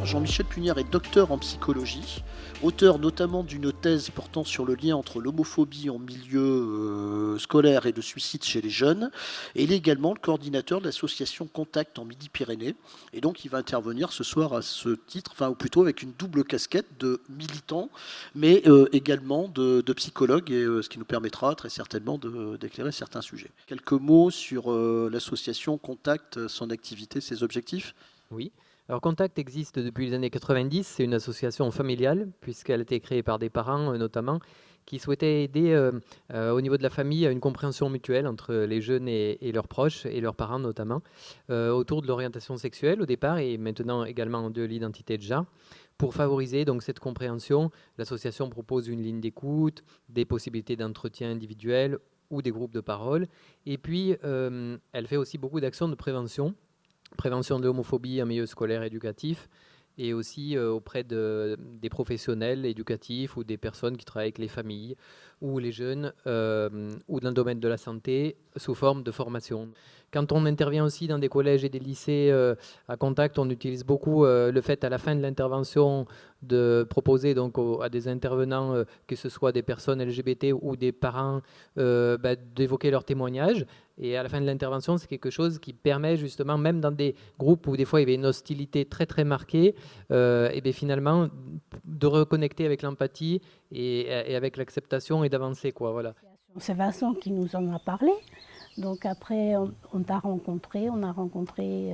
Jean-Michel Punière est docteur en psychologie, auteur notamment d'une thèse portant sur le lien entre l'homophobie en milieu scolaire et le suicide chez les jeunes. Et il est également le coordinateur de l'association Contact en Midi-Pyrénées. Et donc il va intervenir ce soir à ce titre, enfin ou plutôt avec une double casquette de militant, mais également de psychologue, et ce qui nous permettra très certainement d'éclairer certains sujets. Quelques mots sur l'association Contact, son activité, ses objectifs. Oui. Alors Contact existe depuis les années 90, c'est une association familiale puisqu'elle a été créée par des parents notamment qui souhaitaient aider au niveau de la famille à une compréhension mutuelle entre les jeunes et leurs proches et leurs parents notamment autour de l'orientation sexuelle au départ et maintenant également de l'identité de genre. Pour favoriser donc cette compréhension, l'association propose une ligne d'écoute, des possibilités d'entretien individuel ou des groupes de parole et puis elle fait aussi beaucoup d'actions de prévention de l'homophobie en milieu scolaire éducatif et aussi auprès des professionnels éducatifs ou des personnes qui travaillent avec les familles ou les jeunes ou dans le domaine de la santé sous forme de formation. Quand on intervient aussi dans des collèges et des lycées à Contact, on utilise beaucoup le fait à la fin de l'intervention de proposer donc à des intervenants, que ce soit des personnes LGBT ou des parents, d'évoquer leur témoignage. Et à la fin de l'intervention, c'est quelque chose qui permet justement, même dans des groupes où des fois il y avait une hostilité très très marquée, et bien finalement de reconnecter avec l'empathie et avec l'acceptation et d'avancer, quoi, voilà. C'est Vincent qui nous en a parlé. Donc après, on t'a rencontré, on a rencontré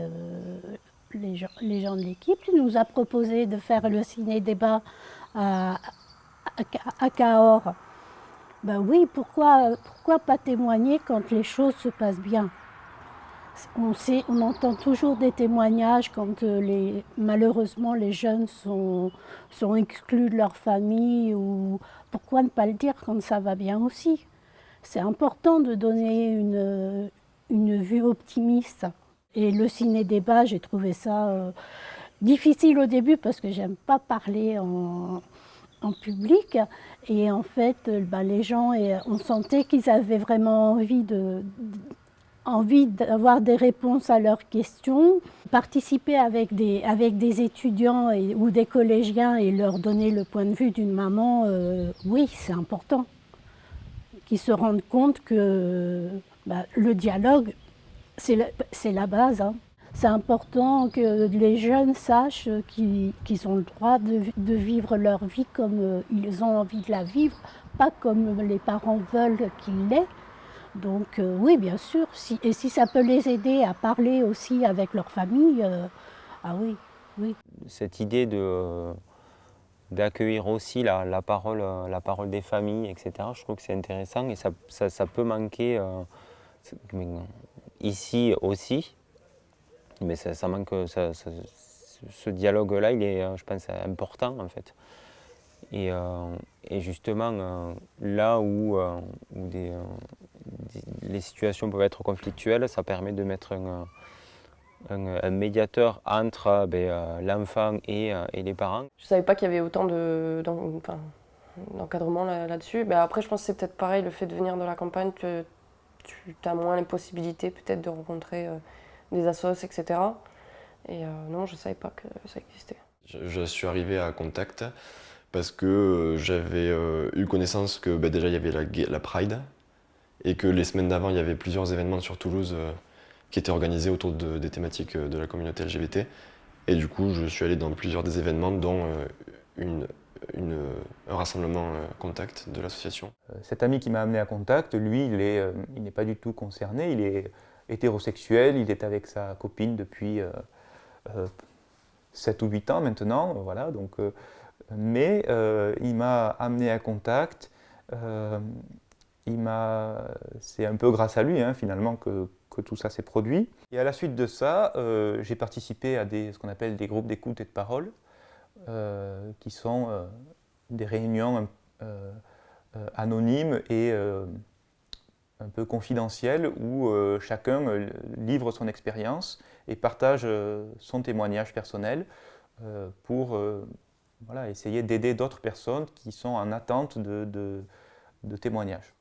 les gens de l'équipe. Tu nous as proposé de faire le ciné-débat à Cahors. Ben oui, pourquoi pas témoigner quand les choses se passent bien? On entend toujours des témoignages quand malheureusement les jeunes sont exclus de leur famille, ou pourquoi ne pas le dire quand ça va bien aussi? C'est important de donner une vue optimiste. Et le ciné-débat, j'ai trouvé ça difficile au début parce que j'aime pas parler en public. Et en fait, les gens, on sentait qu'ils avaient vraiment envie d'avoir des réponses à leurs questions, participer avec des étudiants ou des collégiens et leur donner le point de vue d'une maman, oui, c'est important. Qu'ils se rendent compte que le dialogue, c'est la base. Hein. C'est important que les jeunes sachent qu'ils ont le droit de vivre leur vie comme ils ont envie de la vivre, pas comme les parents veulent qu'ils l'aient. Donc oui, bien sûr, et si ça peut les aider à parler aussi avec leur famille, ah oui, oui. Cette idée d'accueillir aussi la parole des familles, etc., je trouve que c'est intéressant et ça peut manquer ici aussi, mais ça manque, ce dialogue-là, il est, je pense, important en fait. Et justement, là où les situations peuvent être conflictuelles, ça permet de mettre un médiateur entre l'enfant et les parents. Je ne savais pas qu'il y avait autant d'encadrement là-dessus. Après, je pense que c'est peut-être pareil, le fait de venir de la campagne, tu as moins les possibilités peut-être de rencontrer des assos, etc. Et non, je ne savais pas que ça existait. Je suis arrivé à Contact parce que j'avais eu connaissance que déjà il y avait la Pride et que les semaines d'avant il y avait plusieurs événements sur Toulouse qui étaient organisés autour des thématiques de la communauté LGBT. Et du coup, je suis allé dans plusieurs des événements, dont un rassemblement Contact de l'association. Cet ami qui m'a amené à Contact, lui, il n'est pas du tout concerné, il est hétérosexuel, il est avec sa copine depuis 7 ou 8 ans maintenant, voilà, donc, mais il m'a amené à Contact, c'est un peu grâce à lui finalement que tout ça s'est produit. Et à la suite de ça, j'ai participé à ce qu'on appelle des groupes d'écoute et de parole, qui sont des réunions anonymes et un peu confidentielles où chacun livre son expérience et partage son témoignage personnel pour essayer d'aider d'autres personnes qui sont en attente de témoignages.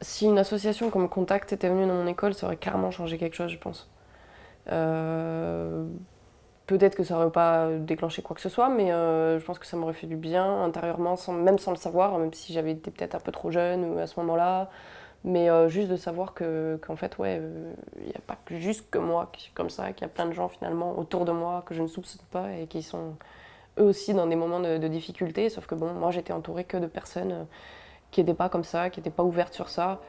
Si une association comme Contact était venue dans mon école, ça aurait carrément changé quelque chose, je pense. peut-être que ça n'aurait pas déclenché quoi que ce soit, mais je pense que ça m'aurait fait du bien intérieurement, même sans le savoir, même si j'avais été peut-être un peu trop jeune à ce moment-là. Mais juste de savoir qu'en fait, ouais, il n'y a pas juste que moi qui suis comme ça, qu'il y a plein de gens finalement autour de moi que je ne soupçonne pas et qui sont eux aussi dans des moments de difficulté. Sauf que bon, moi j'étais entourée que de personnes qui n'étaient pas comme ça, qui n'étaient pas ouvertes sur ça.